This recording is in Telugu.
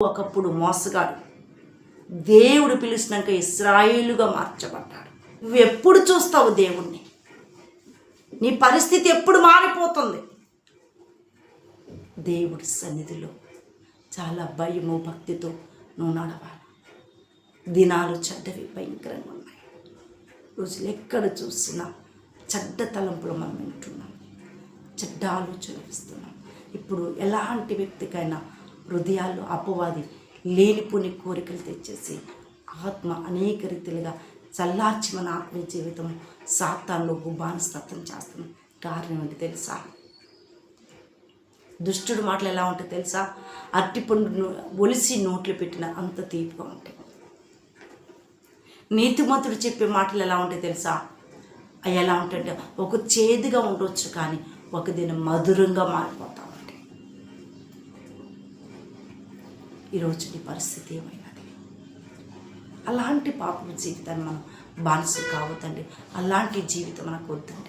ఒకప్పుడు మోసగాడు, దేవుడు పిలిచినాక ఇశ్రాయేలుగా మార్చబడ్డాడు. నువ్వు ఎప్పుడు చూస్తావు దేవుణ్ణి? నీ పరిస్థితి ఎప్పుడు మారిపోతుంది? దేవుడి సన్నిధిలో చాలా భయము భక్తితో నువ్వు నడవాలి. దినాలు చెడ్డవి భయంకరంగా ఉన్నాయి. రోజులు ఎక్కడ చూసినా చెడ్డ తలంపులు మనం వింటున్నాం, చెడ్డ ఆలోచనలు ఇస్తున్నాం. ఇప్పుడు ఎలాంటి వ్యక్తికైనా హృదయాల్లో అపవాది లేనిపోని కోరికలు తెచ్చేసి ఆత్మ అనేక రీతిలుగా చల్లార్చి మన ఆత్మీయ జీవితం సాతానులో బానిసత్వం చేస్తున్నాం. కారణం ఏంటి తెలుసా? దుష్టుడు మాటలు ఎలా ఉంటాయి తెలుసా? అరటిపండు ఒలిసి నోట్లు పెట్టిన అంత తీపిగా ఉంటాయి. నీతిమంతుడు చెప్పే మాటలు ఎలా ఉంటాయి తెలుసా? అవి ఎలా ఉంటాయంటే ఒక చేదుగా ఉండొచ్చు, కానీ ఒక దినం మధురంగా మారిపోతా ఉంటాయి. ఈరోజు నీ పరిస్థితి ఏమైనది? అలాంటి పాపం జీవితాన్ని మనం బానిసలు కావద్దండి. అలాంటి జీవితం మనకు వద్దండి.